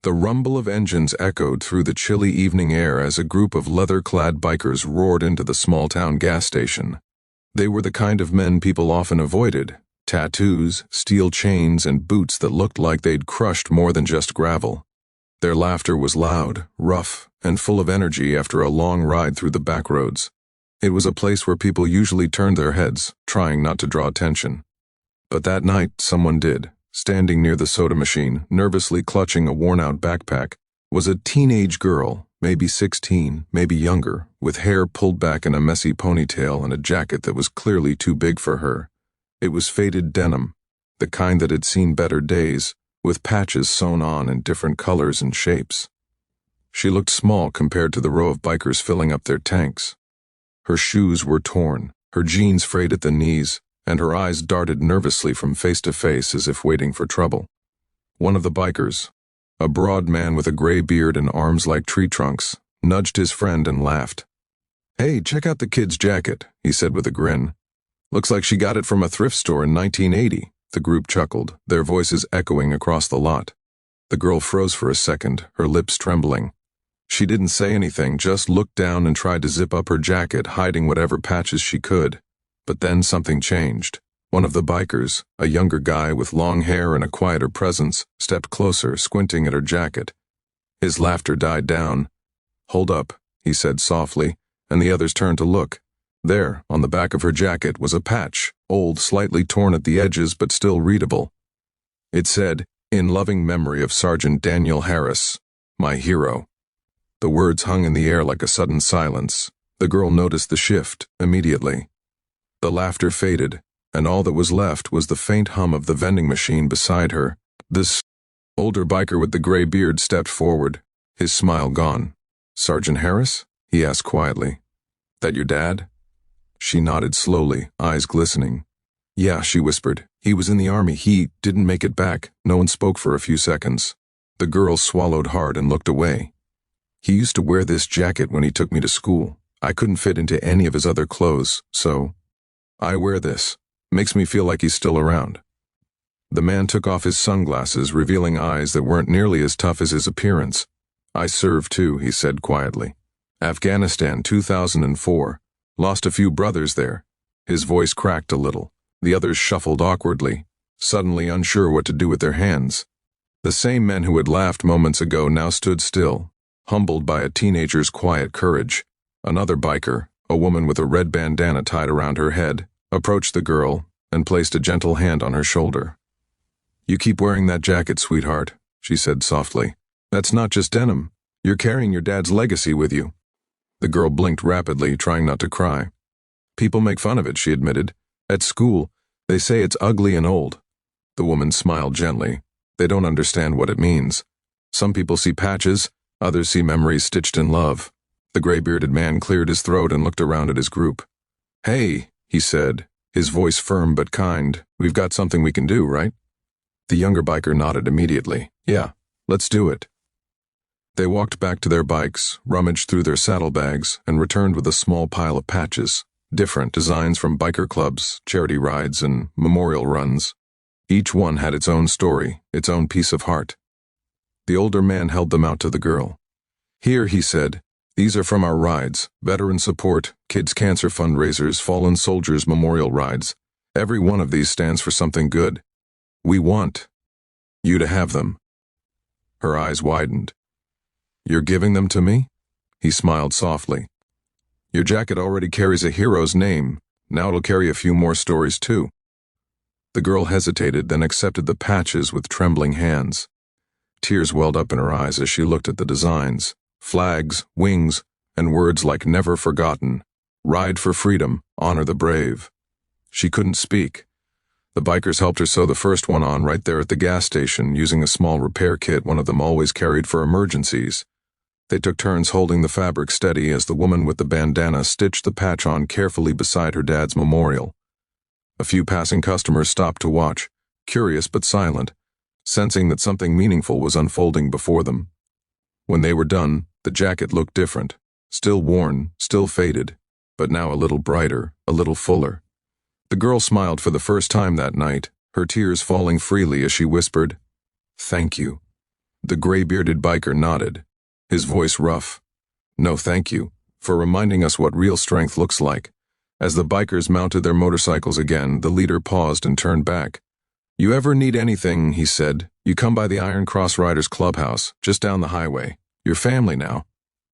The rumble of engines echoed through the chilly evening air as a group of leather-clad bikers roared into the small-town gas station. They were the kind of men people often avoided: tattoos, steel chains, and boots that looked like they'd crushed more than just gravel. Their laughter was loud, rough, and full of energy after a long ride through the back roads. It was a place where people usually turned their heads, trying not to draw attention. But that night, someone did. Standing near the soda machine, nervously clutching a worn-out backpack, was a teenage girl, maybe 16, maybe younger, with hair pulled back in a messy ponytail and a jacket that was clearly too big for her. It was faded denim, the kind that had seen better days, with patches sewn on in different colors and shapes. She looked small compared to the row of bikers filling up their tanks. Her shoes were torn, her jeans frayed at the knees, and her eyes darted nervously from face to face as if waiting for trouble. One of the bikers, a broad man with a gray beard and arms like tree trunks, nudged his friend and laughed. "Hey, check out the kid's jacket," he said with a grin. "Looks like she got it from a thrift store in 1980. The group chuckled, their voices echoing across the lot. The girl froze for a second, her lips trembling. She didn't say anything, just looked down and tried to zip up her jacket, hiding whatever patches she could. But then something changed. One of the bikers, a younger guy with long hair and a quieter presence, stepped closer, squinting at her jacket. His laughter died down. "Hold up," he said softly, and the others turned to look. There, on the back of her jacket, was a patch, old, slightly torn at the edges but still readable. It said, "In loving memory of Sergeant Daniel Harris, my hero." The words hung in the air like a sudden silence. The girl noticed the shift immediately. The laughter faded, and all that was left was the faint hum of the vending machine beside her. This older biker with the gray beard stepped forward, his smile gone. "Sergeant Harris?" he asked quietly. "That your dad?" She nodded slowly, eyes glistening. "Yeah," she whispered. "He was in the army. He didn't make it back." No one spoke for a few seconds. The girl swallowed hard and looked away. "He used to wear this jacket when he took me to school. I couldn't fit into any of his other clothes, so I wear this. Makes me feel like he's still around." The man took off his sunglasses, revealing eyes that weren't nearly as tough as his appearance. "I served too," he said quietly. "Afghanistan, 2004. Lost a few brothers there." His voice cracked a little. The others shuffled awkwardly, suddenly unsure what to do with their hands. The same men who had laughed moments ago now stood still, humbled by a teenager's quiet courage. Another biker, a woman with a red bandana tied around her head, approached the girl and placed a gentle hand on her shoulder. "You keep wearing that jacket, sweetheart," she said softly. "That's not just denim. You're carrying your dad's legacy with you." The girl blinked rapidly, trying not to cry. "People make fun of it," she admitted. "At school, they say it's ugly and old." The woman smiled gently. "They don't understand what it means. Some people see patches, others see memories stitched in love." The gray-bearded man cleared his throat and looked around at his group. "Hey," he said, his voice firm but kind. "We've got something we can do, right?" The younger biker nodded immediately. "Yeah, let's do it." They walked back to their bikes, rummaged through their saddlebags, and returned with a small pile of patches, different designs from biker clubs, charity rides, and memorial runs. Each one had its own story, its own piece of heart. The older man held them out to the girl. "Here," he said, "these are from our rides: veteran support, kids' cancer fundraisers, fallen soldiers' memorial rides. Every one of these stands for something good. We want you to have them." Her eyes widened. "You're giving them to me?" He smiled softly. "Your jacket already carries a hero's name. Now it'll carry a few more stories too." The girl hesitated, then accepted the patches with trembling hands. Tears welled up in her eyes as she looked at the designs: flags, wings, and words like "never forgotten," "ride for freedom," "honor the brave." She couldn't speak. The bikers helped her sew the first one on right there at the gas station, using a small repair kit one of them always carried for emergencies. They took turns holding the fabric steady as the woman with the bandana stitched the patch on carefully beside her dad's memorial. A few passing customers stopped to watch, curious but silent, sensing that something meaningful was unfolding before them. When they were done, the jacket looked different, still worn, still faded, but now a little brighter, a little fuller. The girl smiled for the first time that night, her tears falling freely as she whispered, "Thank you." The gray-bearded biker nodded, his voice rough. "No, thank you, for reminding us what real strength looks like." As the bikers mounted their motorcycles again, the leader paused and turned back. "You ever need anything," he said, "you come by the Iron Cross Riders Clubhouse, just down the highway. You're family now."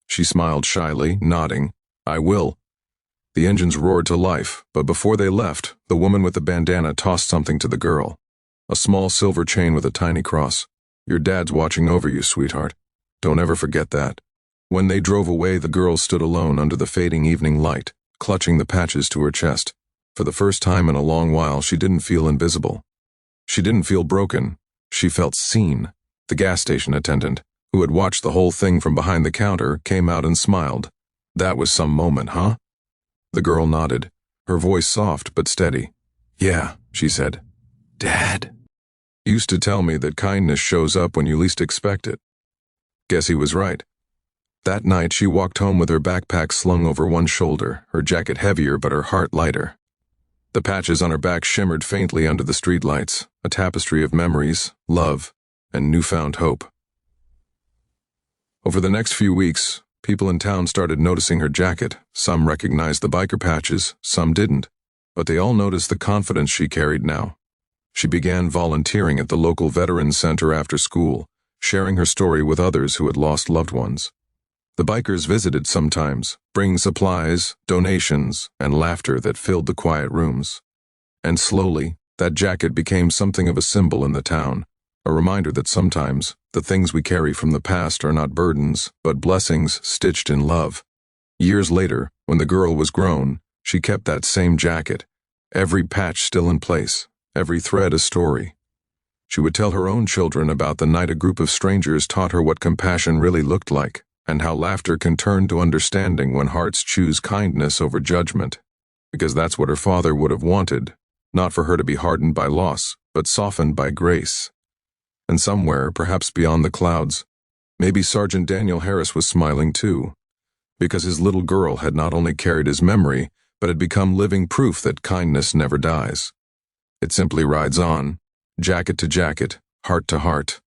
She smiled shyly, nodding. "I will." The engines roared to life, but before they left, the woman with the bandana tossed something to the girl. A small silver chain with a tiny cross. "Your dad's watching over you, sweetheart. Don't ever forget that." When they drove away, the girl stood alone under the fading evening light, clutching the patches to her chest. For the first time in a long while, she didn't feel invisible. She didn't feel broken. She felt seen. The gas station attendant, who had watched the whole thing from behind the counter, came out and smiled. "That was some moment, huh?" The girl nodded, her voice soft but steady. "Yeah," she said. "Dad used to tell me that kindness shows up when you least expect it." Guess he was right. That night she walked home with her backpack slung over one shoulder, her jacket heavier but her heart lighter. The patches on her back shimmered faintly under the streetlights, a tapestry of memories, love, and newfound hope. Over the next few weeks, people in town started noticing her jacket. Some recognized the biker patches, some didn't, but they all noticed the confidence she carried now. She began volunteering at the local veterans center after school, sharing her story with others who had lost loved ones. The bikers visited sometimes, bringing supplies, donations, and laughter that filled the quiet rooms. And slowly, that jacket became something of a symbol in the town, a reminder that sometimes the things we carry from the past are not burdens, but blessings stitched in love. Years later, when the girl was grown, she kept that same jacket, every patch still in place, every thread a story. She would tell her own children about the night a group of strangers taught her what compassion really looked like, and how laughter can turn to understanding when hearts choose kindness over judgment. Because that's what her father would have wanted, not for her to be hardened by loss, but softened by grace. And somewhere, perhaps beyond the clouds, maybe Sergeant Daniel Harris was smiling too, because his little girl had not only carried his memory, but had become living proof that kindness never dies. It simply rides on, jacket to jacket, heart to heart,